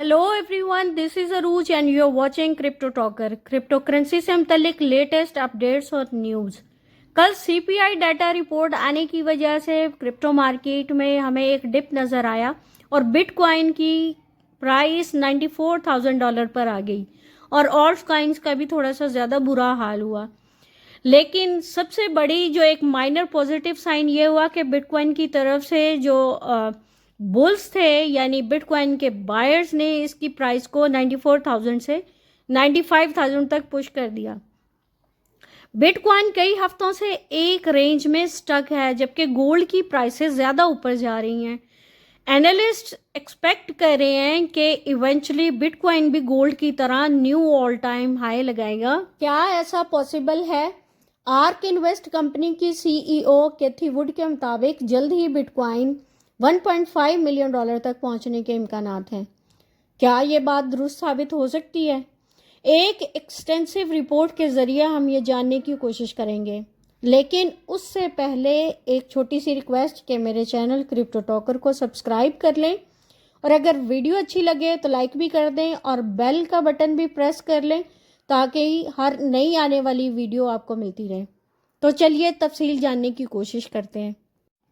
Hello everyone, this is Arooj and you are watching crypto talker. Crypto currency से मुतल्लिक latest updates और news. कल CPI data report आने की वजह से क्रिप्टो मार्केट में हमें एक डिप नज़र आया और बिटकॉइन की प्राइस $94,000 पर आ गई और ऑल्ट कॉइन्स का भी थोड़ा सा ज़्यादा बुरा हाल हुआ। लेकिन सबसे बड़ी जो एक माइनर पॉजिटिव साइन ये हुआ कि बिटकॉइन की तरफ से जो बुल्स थे यानी बिटकॉइन के बायर्स ने इसकी प्राइस को 94,000 से 95,000 तक पुश कर दिया। बिटकॉइन कई हफ्तों से एक रेंज में स्टक है जबकि गोल्ड की प्राइसेस ज़्यादा ऊपर जा रही हैं। एनालिस्ट एक्सपेक्ट कर रहे हैं कि इवेंचुअली बिटकॉइन भी गोल्ड की तरह न्यू ऑल टाइम हाई लगाएगा। क्या ऐसा पॉसिबल है? आर्क इन्वेस्ट कंपनी की सीईओ कैथी वुड के मुताबिक जल्द ही बिटकॉइन $1.5 मिलियन तक पहुंचने के इम्कानात हैं। क्या ये बात दुरुस्त साबित हो सकती है? एक एक्सटेंसिव रिपोर्ट के ज़रिए हम ये जानने की कोशिश करेंगे, लेकिन उससे पहले एक छोटी सी रिक्वेस्ट कि मेरे चैनल क्रिप्टो टॉकर को सब्सक्राइब कर लें और अगर वीडियो अच्छी लगे तो लाइक भी कर दें और बेल का बटन भी प्रेस कर लें ताकि हर नई आने वाली वीडियो आपको मिलती रहे। तो चलिए तफसील जानने की कोशिश करते हैं।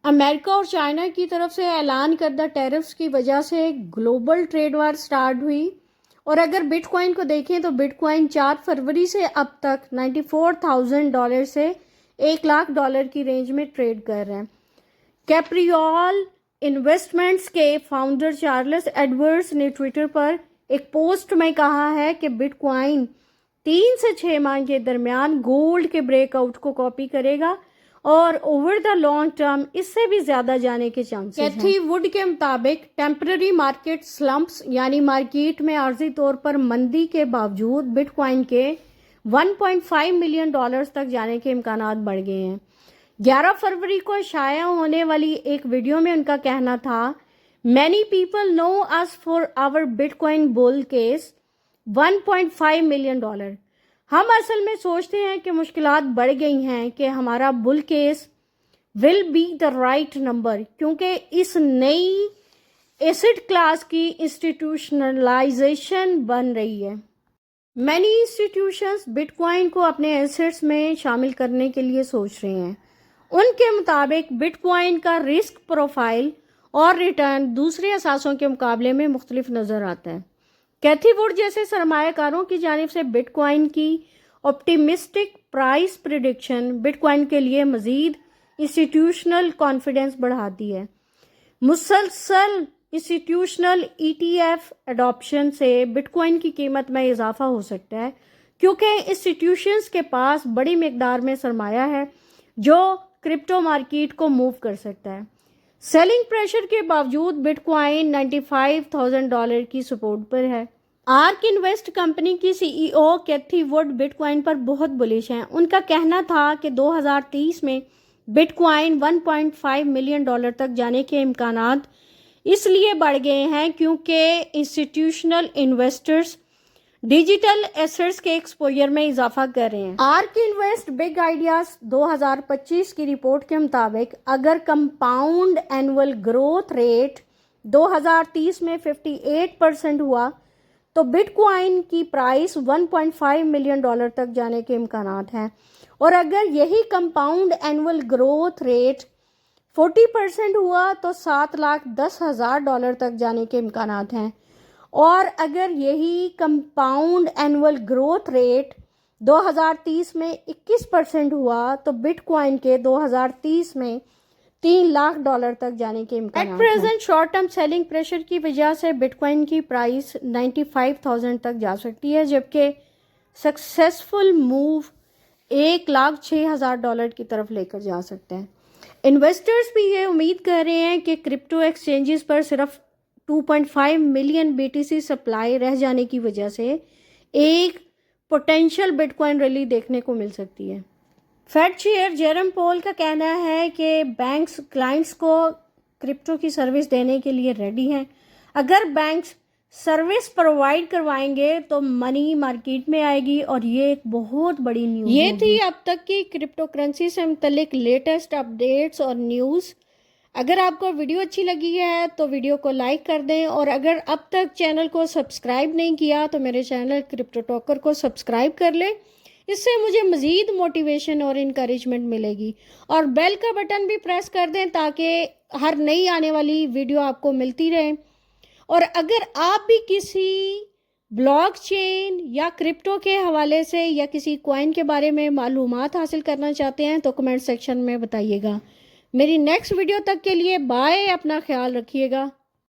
अमेरिका और चाइना की तरफ से ऐलान करदा टैरिफ्स की वजह से ग्लोबल ट्रेड वार स्टार्ट हुई और अगर बिटकॉइन को देखें तो बिटकॉइन 4 फरवरी से अब तक $94,000 से $1,00,000 की रेंज में ट्रेड कर रहे हैं। कैप्रियल इन्वेस्टमेंट्स के फाउंडर चार्ल्स एडवर्ड्स ने ट्विटर पर एक पोस्ट में कहा है कि बिटकॉइन 3 से 6 माह के दरमियान गोल्ड के ब्रेकआउट को कॉपी करेगा और ओवर द लॉन्ग टर्म इससे भी ज्यादा जाने के चांसेस हैं। कैथी वुड के मुताबिक टेम्पररी मार्केट स्लम्प्स यानी मार्केट में आर्जी तौर पर मंदी के बावजूद बिटकॉइन के $1.5 मिलियन तक जाने के इम्कानात बढ़ गए हैं। 11 फरवरी को शाया होने वाली एक वीडियो में उनका कहना था, many people know us for our bitcoin bull case $1.5 million. हम असल में सोचते हैं कि मुश्किलात बढ़ गई हैं कि हमारा bull case will be the right number क्योंकि इस नई एसेट क्लास की इंस्टीट्यूशनलाइजेशन बन रही है। मैनी इंस्टीट्यूशंस बिटकॉइन को अपने एसेट्स में शामिल करने के लिए सोच रहे हैं। उनके मुताबिक बिटकॉइन का रिस्क प्रोफाइल और रिटर्न दूसरे असासों के मुकाबले में मुख्तलिफ नज़र आता है। कैथी वुड जैसे सरमायाकारों की जानिब से बिटकॉइन की ऑप्टिमिस्टिक प्राइस प्रिडिक्शन बिटकॉइन के लिए मज़ीद इंस्टीट्यूशनल कॉन्फिडेंस बढ़ाती है। मुसलसल इंस्टीट्यूशनल ETF एडॉप्शन से बिटकॉइन की कीमत में इजाफा हो सकता है क्योंकि इंस्टीट्यूशंस के पास बड़ी मिकदार में सरमाया है जो क्रिप्टो मार्केट को मूव कर सकता है। सेलिंग प्रेशर के बावजूद बिटकॉइन $95,000 की सपोर्ट पर है। आर्क इन्वेस्ट कंपनी की सीईओ कैथी वुड बिटकॉइन पर बहुत बुलिश हैं। उनका कहना था कि 2030 में बिटकॉइन $1.5 मिलियन तक जाने के इम्कानात इसलिए बढ़ गए हैं क्योंकि इंस्टीट्यूशनल इन्वेस्टर्स डिजिटल एसेट्स के एक्सपोजर में इजाफा कर रहे हैं। आर्क इन्वेस्ट बिग आइडियाज 2025 की रिपोर्ट के मुताबिक अगर कंपाउंड एनुअल ग्रोथ रेट 2030 में 58% हुआ तो बिटकॉइन की प्राइस $1.5 मिलियन तक जाने के इम्कानात हैं और अगर यही कंपाउंड एनुअल ग्रोथ रेट 40% हुआ तो $7,10,000 तक जाने के इम्कानात हैं और अगर यही कंपाउंड एनुअल ग्रोथ रेट 2030 में 21% हुआ तो बिटकॉइन के 2030 में $3,00,000 तक जाने के इम्कान हैं। At present short term selling pressure की वजह से बिटकॉइन की प्राइस 95,000 तक जा सकती है जबकि सक्सेसफुल मूव $1,06,000 की तरफ लेकर जा सकते हैं। इन्वेस्टर्स भी ये उम्मीद कर रहे हैं कि क्रिप्टो एक्सचेंजेस पर सिर्फ 2.5 मिलियन BTC सप्लाई रह जाने की वजह से एक पोटेंशियल बिटकॉइन रैली देखने को मिल सकती है। फेड चेयर जेरम पोल का कहना है कि बैंक्स क्लाइंट्स को क्रिप्टो की सर्विस देने के लिए रेडी हैं। अगर बैंक्स सर्विस प्रोवाइड करवाएंगे तो मनी मार्केट में आएगी और ये एक बहुत बड़ी न्यूज़ ये थी अब तक की क्रिप्टो करेंसी से मुतल्लिक लेटेस्ट अपडेट्स और न्यूज़। اگر آپ کو ویڈیو اچھی لگی ہے تو ویڈیو کو لائک کر دیں، اور اگر اب تک چینل کو سبسکرائب نہیں کیا تو میرے چینل کرپٹو ٹاکر کو سبسکرائب کر لیں، اس سے مجھے مزید موٹیویشن اور انکریجمنٹ ملے گی، اور بیل کا بٹن بھی پریس کر دیں تاکہ ہر نئی آنے والی ویڈیو آپ کو ملتی رہے۔ اور اگر آپ بھی کسی بلاک چین یا کرپٹو کے حوالے سے یا کسی کوائن کے بارے میں معلومات حاصل کرنا چاہتے ہیں تو کمنٹ سیکشن میں بتائیے گا۔ میری نیکسٹ ویڈیو تک کے لیے بائے، اپنا خیال رکھیے گا۔